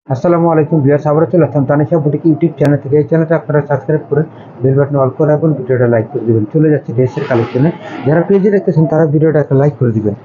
আসসালামু আলাইকুম ভিউয়ার্স, আবারও চলে আসলাম তানিশা বুটিক ইউটিউব চ্যানেল থেকে। এই চ্যানেলটা আপনারা সাবস্ক্রাইব করে বেল বাটন অল করে রাখুন, ভিডিওটা লাইক করে দিবেন। চলে যাচ্ছে ড্রেসের কালেকশনে। যারা পেজে দেখতেছেন তারা ভিডিওটা একটা লাইক করে দিবেন।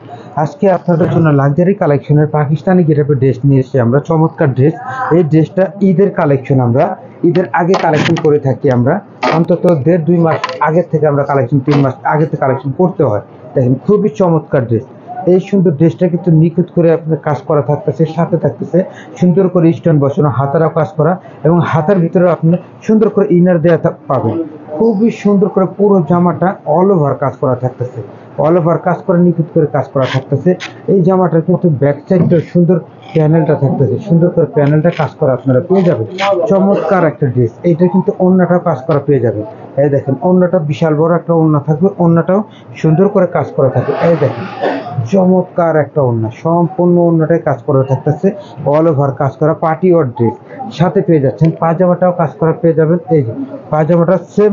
আজকে আপনাদের জন্য লাক্সারি কালেকশনের পাকিস্তানি গেটআপের ড্রেস নিয়ে এসেছি আমরা, চমৎকার ড্রেস। এই ড্রেসটা ঈদের কালেকশন, আমরা ঈদের আগে কালেকশন করে থাকি। আমরা অন্তত 1.5-2 মাস আগের থেকে আমরা কালেকশন, 3 মাস আগে থেকে কালেকশন করতে হয়। দেখেন খুবই চমৎকার ড্রেস। এই সুন্দর ড্রেসটা কিন্তু নিখুঁত করে আপনার কাজ করা থাকতেছে, সাথে থাকতেছে সুন্দর করে স্টোন বসানো, হাতারাও কাজ করা এবং হাতার ভিতরে আপনি সুন্দর করে ইনার দেওয়া পাবেন। খুবই সুন্দর করে পুরো জামাটা অল ওভার কাজ করা থাকতেছে, অল ওভার কাজ করে নিখুঁত করে কাজ করা থাকতেছে। এই জামাটার কিন্তু ব্যাক সাইডটা সুন্দর, প্যানেলটা থাকতেছে সুন্দর করে, প্যানেলটা কাজ করা আপনারা পেয়ে যাবেন। চমৎকার একটা ড্রেস। এইটা কিন্তু ওড়নাটাও কাজ করা পেয়ে যাবেন। এই দেখেন ওড়নাটা বিশাল বড় একটা ওড়না থাকবে, ওড়নাটাও সুন্দর করে কাজ করা থাকবে। এই দেখেন চমৎকার একটা ওড়না, সম্পূর্ণ ওড়নাটাই কাজ করা থাকতেছে, অল ওভার কাজ করা পার্টি ওয়ার ড্রেস। সাথে পেয়ে যাচ্ছেন পাজামাটাও কাজ করা পেয়ে যাবেন। এই যে পাজামাটা সেম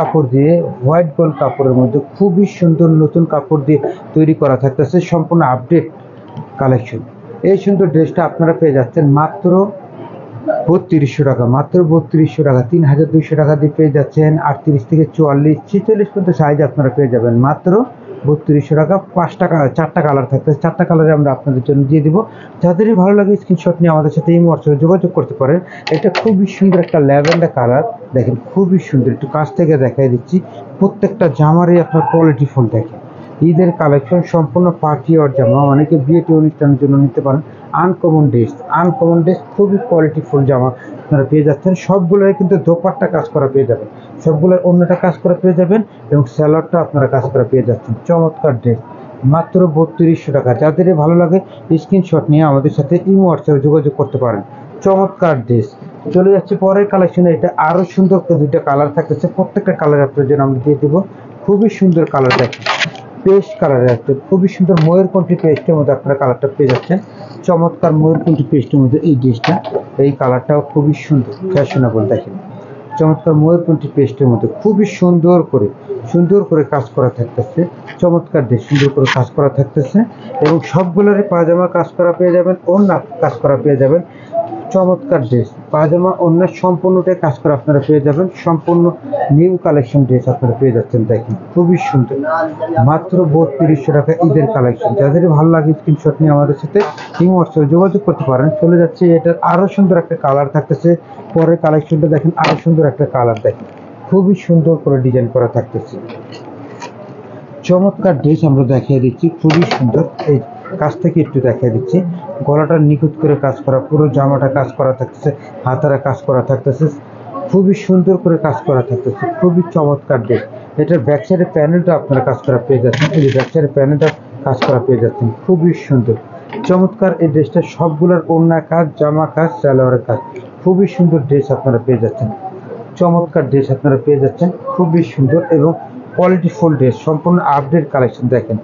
কাপড় দিয়ে হোয়াইট গোল্ড কাপড়ের মধ্যে খুবই সুন্দর নতুন কাপড় দিয়ে তৈরি করা থাকতেছে, সম্পূর্ণ আপডেট কালেকশন। এই সুন্দর ড্রেসটা আপনারা পেয়ে যাচ্ছেন মাত্র 3200 টাকা, মাত্র 3200 টাকা, 3200 টাকা দিয়ে পেয়ে যাচ্ছেন। 38 থেকে 44, 46 পর্যন্ত সাইজ আপনারা পেয়ে যাবেন মাত্র 3200 টাকা। 4টা কালার থাকতে, 4টা কালারে আমরা আপনাদের জন্য দিয়ে দিব। যাদেরই ভালো লাগে স্ক্রিনশট নিয়ে আমাদের সাথে এই হোয়াটসঅ্যাপে যোগাযোগ করতে পারেন। এটা খুবই সুন্দর একটা ল্যাভেন্ডার কালার, দেখেন খুবই সুন্দর। একটু কাছ থেকে দেখাই দিচ্ছি, প্রত্যেকটা জামারই আপনার কোয়ালিটি ফুল দেখেন। ঈদের কালেকশন, সম্পূর্ণ পার্টি ওয়ার জামা, অনেকে বিয়েটি অনুষ্ঠানের জন্য নিতে পারেন। আনকমন ড্রেস, খুবই কোয়ালিটিফুল জামা আপনারা পেয়ে যাচ্ছেন। সবগুলোর কিন্তু দোপাট্টা কাজ করা পেয়ে যাবেন, সবগুলোর অন্যটা কাজ করা পেয়ে যাবেন এবং স্যালোয়ারটা আপনারা কাজ করা পেয়ে যাচ্ছেন। চমৎকার ড্রেস, মাত্র 3200 টাকা। যাদেরই ভালো লাগে স্ক্রিনশট নিয়ে আমাদের সাথে ইমো হোয়াটসঅ্যাপে যোগাযোগ করতে পারেন। চমৎকার ড্রেস। চলে যাচ্ছে পরের কালেকশনে। এটা আরো সুন্দর, 2টা কালার থাকতেছে, প্রত্যেকটা কালার আপনার জন্য আমরা দিয়ে দেবো। খুবই সুন্দর কালার, দেখেন পেস্ট কালারের একটা খুবই সুন্দর ময়ূরকণ্ঠী পেস্টের মধ্যে আপনারা কালারটা পেয়ে যাচ্ছেন। চমৎকার ময়ূরকণ্ঠী পেস্টের মধ্যে এই ড্রেসটা, এই কালারটাও খুবই সুন্দর, ফ্যাশনেবল। দেখেন চমৎকার ময়ূরকণ্ঠী পেস্টের মধ্যে খুবই সুন্দর করে কাজ করা থাকতেছে। চমৎকার ড্রেস, সুন্দর করে কাজ করা থাকতেছে এবং সবগুলোরই পাজামা কাজ করা পেয়ে যাবেন, ওড়না কাজ করা পেয়ে যাবেন। চমৎকার ড্রেস, পাজামা ওড়না সম্পূর্ণটাই কাজ করা আপনারা পেয়ে যাবেন। সম্পূর্ণ নিউ কালেকশন ড্রেস আপনারা পেয়ে যাচ্ছেন। দেখেন খুবই সুন্দর, মাত্র 3200 টাকা ঈদের কালেকশন। যাদের ভালো লাগে স্ক্রিনশট নিয়ে আমাদের সাথে ইমো হোয়াটসঅ্যাপে যোগাযোগ করতে পারেন। চলে যাচ্ছে এটার আরো সুন্দর একটা কালার থাকতেছে। পরের কালেকশনটা দেখেন, আরো সুন্দর একটা কালার, দেখেন খুবই সুন্দর করে ডিজাইন করা থাকতেছে। চমৎকার ড্রেস আমরা দেখিয়ে দিচ্ছি, খুবই সুন্দর। এই কাছ থেকে একটু দেখিয়ে দিচ্ছি, গলাটা নিখুঁত করে কাজ করা, পুরো জামাটা কাজ করা থাকতেছে, হাতারা কাজ করা থাকতেছে, খুবই সুন্দর করে কাজ করা থাকতেছে। খুবই চমৎকার ড্রেস। এটার ব্যাক সাইডের প্যানেলটা আপনারা কাজ করা পেয়ে যাচ্ছেন, এই ব্যাক সাইডের প্যানেলটা কাজ করা পেয়ে যাচ্ছেন। খুবই সুন্দর চমৎকার এই ড্রেসটা, সবগুলোর ওড়না কাজ, জামা কাজ, সালোয়ারের কাজ। খুবই সুন্দর ড্রেস আপনারা পেয়ে যাচ্ছেন। চমৎকার ড্রেস আপনারা পেয়ে যাচ্ছেন, খুবই সুন্দর এবং কোয়ালিটিফুল ড্রেস, সম্পূর্ণ আপডেট কালেকশন। দেখেন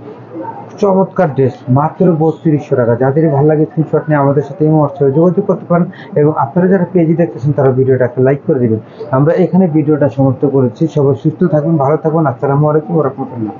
চমৎকার ড্রেস, মাত্র 3200 টাকা। যাদের ভালো লাগে স্ক্রিনশট নিয়ে আমাদের সাথে এই হোয়াটসঅ্যাপে যোগাযোগ করতে পারেন এবং আপনারা যারা পেজে দেখতেছেন তারা ভিডিওটা একটা লাইক করে দিবেন। আমরা এখানে ভিডিওটা সমাপ্ত করেছি। সবাই সুস্থ থাকুন, ভালো থাকুন। আসসালামু আলাইকুম ওয়া রাহমাতুল্লাহ।